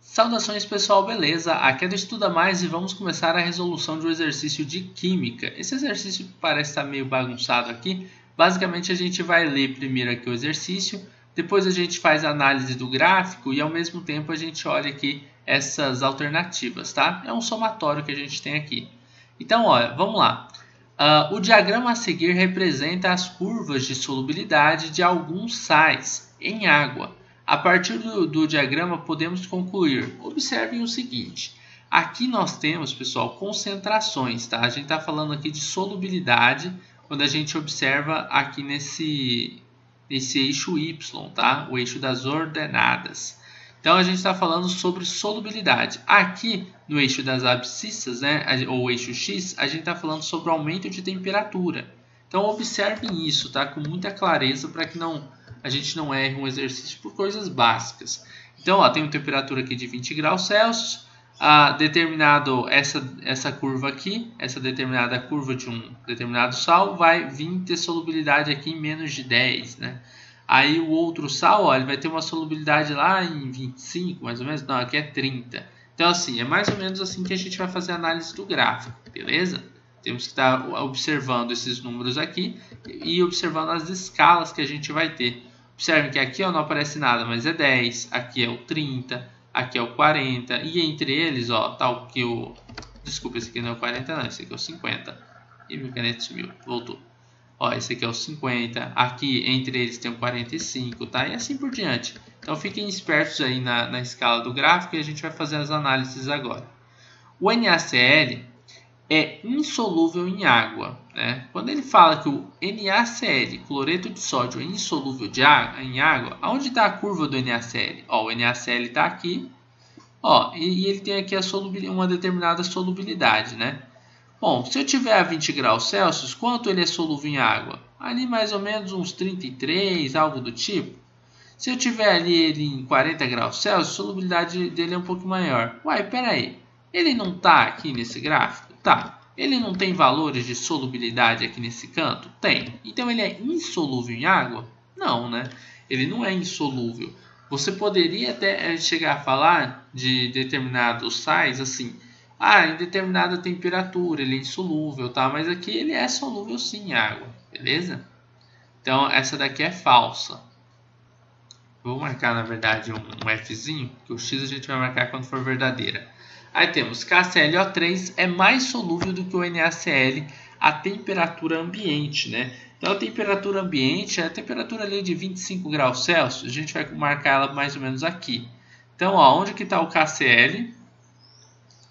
Saudações pessoal, beleza? Aqui é do Estuda Mais e vamos começar a resolução de um exercício de Química. Esse exercício parece estar meio bagunçado aqui. Basicamente a gente vai ler primeiro aqui o exercício, depois a gente faz a análise do gráfico e ao mesmo tempo a gente olha aqui essas alternativas, tá? É um somatório que a gente tem aqui. Então, olha, vamos lá. O diagrama a seguir representa as curvas de solubilidade de alguns sais em água. A partir do diagrama podemos concluir. Observem o seguinte. Aqui nós temos, pessoal, concentrações, tá? A gente está falando aqui de solubilidade quando a gente observa aqui nesse eixo Y, tá? O eixo das ordenadas. Então a gente está falando sobre solubilidade. Aqui no eixo das abscissas, né, ou eixo X, a gente está falando sobre aumento de temperatura. Então observem isso, tá? Com muita clareza para que a gente não erre um exercício por coisas básicas. Então, ó, tem uma temperatura aqui de 20 graus Celsius, determinado essa curva aqui, essa determinada curva de um determinado sal vai vir ter solubilidade aqui em menos de 10, né? Aí o outro sal, ó, ele vai ter uma solubilidade lá em 25, mais ou menos, não, aqui é 30. Então, assim, é mais ou menos assim que a gente vai fazer a análise do gráfico, beleza? Temos que estar observando esses números aqui e observando as escalas que a gente vai ter. Observem que aqui ó, não aparece nada, mas é 10, aqui é o 30, aqui é o 40, e entre eles, ó, tá o que o... Desculpa, esse aqui não é o 40, não, esse aqui é o 50. E meu caneta sumiu, voltou. Ó, esse aqui é o 50, aqui entre eles tem o 45, tá? E assim por diante. Então fiquem espertos aí na escala do gráfico e a gente vai fazer as análises agora. O NaCl é insolúvel em água, né? Quando ele fala que o NaCl, cloreto de sódio, é insolúvel em água, aonde está a curva do NaCl? Ó, o NaCl está aqui, ó, e ele tem aqui uma determinada solubilidade, né? Bom, se eu tiver a 20 graus Celsius, quanto ele é solúvel em água? Ali mais ou menos uns 33, algo do tipo. Se eu tiver ali ele em 40 graus Celsius, a solubilidade dele é um pouco maior. Uai, peraí, ele não está aqui nesse gráfico? Tá. Ele não tem valores de solubilidade aqui nesse canto? Tem. Então ele é insolúvel em água? Não, né? Ele não é insolúvel. Você poderia até chegar a falar de determinados sais assim, em determinada temperatura ele é insolúvel, tá? Mas aqui ele é solúvel sim em água, beleza? Então essa daqui é falsa. Vou marcar na verdade um Fzinho, que o X a gente vai marcar quando for verdadeira. Aí temos KClO3 é mais solúvel do que o NaCl a temperatura ambiente, né? Então a temperatura ambiente é a temperatura ali de 25 graus Celsius, a gente vai marcar ela mais ou menos aqui. Então, ó, onde que está o KCl?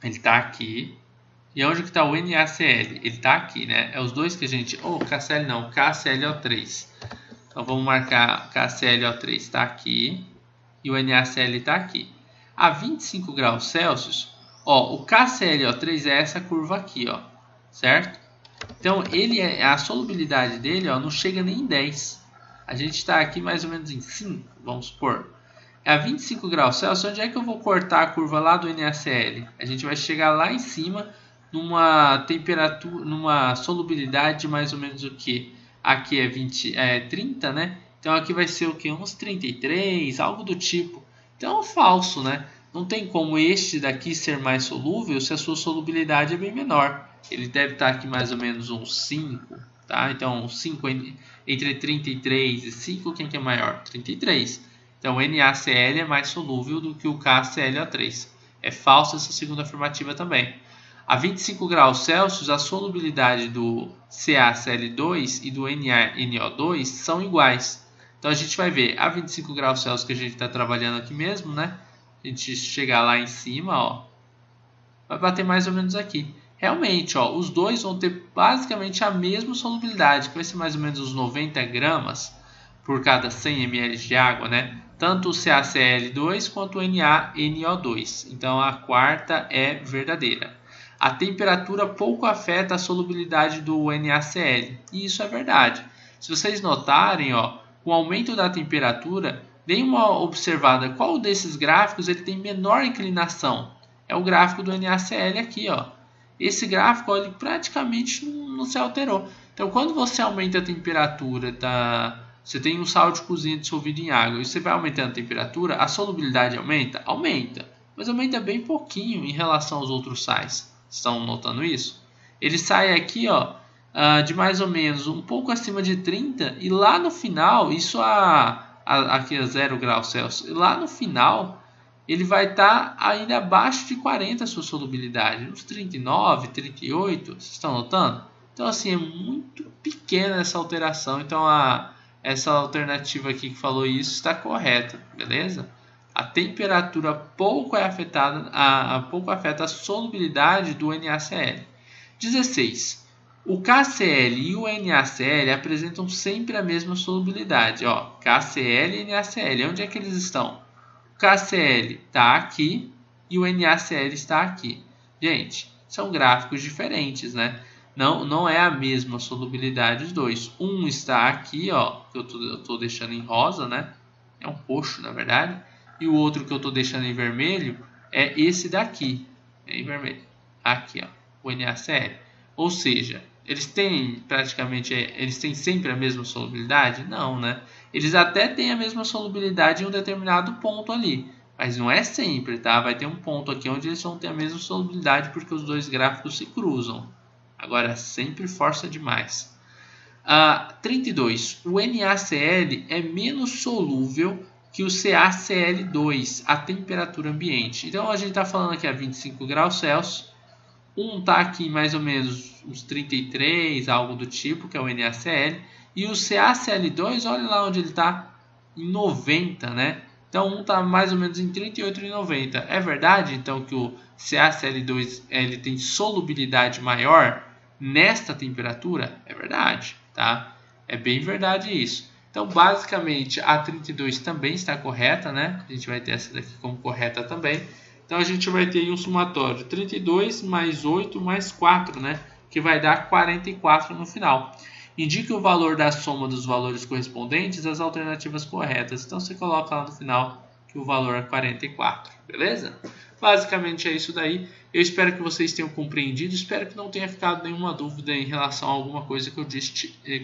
Ele está aqui. E onde que está o NaCl? Ele está aqui, né? É os dois que a gente... KCl não, KClO3. Então vamos marcar KClO3 está aqui e o NaCl está aqui. A 25 graus Celsius, ó, o KClO3 é essa curva aqui, ó, certo? Então a solubilidade dele, ó, não chega nem em 10. A gente está aqui mais ou menos em 5, vamos supor. A 25 graus Celsius, onde é que eu vou cortar a curva lá do NaCl? A gente vai chegar lá em cima numa temperatura, numa solubilidade de mais ou menos o que? Aqui é 30, né? Então aqui vai ser o que? Uns 33, algo do tipo. Então é falso, né? Não tem como este daqui ser mais solúvel se a sua solubilidade é bem menor. Ele deve estar aqui mais ou menos uns 5, tá? Então 5 entre 33 e 5, quem que é maior? 33. Então o NaCl é mais solúvel do que o KClO3. É falsa essa segunda afirmativa também. A 25 graus Celsius, a solubilidade do CaCl2 e do NaNO2 são iguais. Então a gente vai ver a 25 graus Celsius que a gente está trabalhando aqui mesmo, né? A gente chegar lá em cima, ó, vai bater mais ou menos aqui. Realmente, ó, os dois vão ter basicamente a mesma solubilidade, que vai ser mais ou menos uns 90 gramas por cada 100 ml de água, né? Tanto o CaCl2 quanto o NaNO2. Então a quarta é verdadeira. A temperatura pouco afeta a solubilidade do NaCl. E isso é verdade. Se vocês notarem, ó, com o aumento da temperatura, deem uma observada qual desses gráficos ele tem menor inclinação. É o gráfico do NaCl aqui, ó. Esse gráfico ó, ele praticamente não se alterou. Então quando você aumenta a temperatura, você tem um sal de cozinha dissolvido em água e você vai aumentando a temperatura, a solubilidade aumenta? Aumenta. mas aumenta bem pouquinho em relação aos outros sais. Estão notando isso? Ele sai aqui, ó, de mais ou menos um pouco acima de 30 e lá no final, isso aqui a 0 graus Celsius, e lá no final ele vai estar ainda abaixo de 40 a sua solubilidade, uns 39, 38, vocês estão notando? Então assim, é muito pequena essa alteração, então essa alternativa aqui que falou isso está correta, beleza? A temperatura pouco afeta a solubilidade do NaCl. 16. O KCl e o NaCl apresentam sempre a mesma solubilidade. Ó, KCl e NaCl, onde é que eles estão? O KCl está aqui e o NaCl está aqui. Gente, são gráficos diferentes, né? Não é a mesma solubilidade os dois. Um está aqui, ó, que eu estou deixando em rosa, né? É um roxo, na verdade. E o outro que eu estou deixando em vermelho é esse daqui, em vermelho. Aqui, ó, o NaCl. Ou seja, eles têm sempre a mesma solubilidade? Não, né? Eles até têm a mesma solubilidade em um determinado ponto ali, mas não é sempre, tá? Vai ter um ponto aqui onde eles vão ter a mesma solubilidade porque os dois gráficos se cruzam. Agora, sempre força demais. 32. O NaCl é menos solúvel que o CaCl2 a temperatura ambiente. Então, a gente está falando aqui a 25 graus Celsius. Um está aqui mais ou menos uns 33, algo do tipo, que é o NaCl. E o CaCl2, olha lá onde ele está, em 90, né? Então, um está mais ou menos em 38 e 90. É verdade, então, que o CaCl2 ele tem solubilidade maior nesta temperatura? É verdade, tá? É bem verdade isso. Então, basicamente, a 32 também está correta, né? A gente vai ter essa daqui como correta também. Então, a gente vai ter um somatório 32 mais 8 mais 4, né? Que vai dar 44 no final. Indique o valor da soma dos valores correspondentes às alternativas corretas. Então, você coloca lá no final que o valor é 44, beleza? Basicamente é isso daí. Eu espero que vocês tenham compreendido. Espero que não tenha ficado nenhuma dúvida em relação a alguma coisa que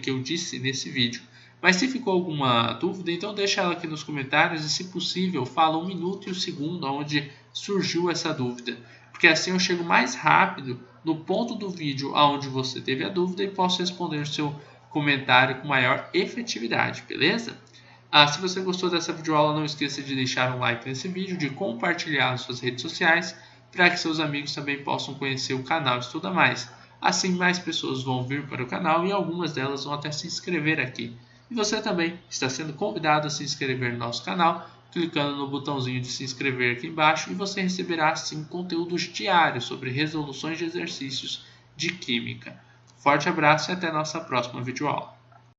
eu disse nesse vídeo. Mas se ficou alguma dúvida, então deixa ela aqui nos comentários e, se possível, fala 1 minuto e o segundo onde surgiu essa dúvida. Porque assim eu chego mais rápido no ponto do vídeo onde você teve a dúvida e posso responder o seu comentário com maior efetividade, beleza? Se você gostou dessa videoaula, não esqueça de deixar um like nesse vídeo, de compartilhar nas suas redes sociais, para que seus amigos também possam conhecer o canal Estuda Mais. Assim, mais pessoas vão vir para o canal e algumas delas vão até se inscrever aqui. E você também está sendo convidado a se inscrever no nosso canal, clicando no botãozinho de se inscrever aqui embaixo, e você receberá assim conteúdos diários sobre resoluções de exercícios de química. Forte abraço e até a nossa próxima videoaula.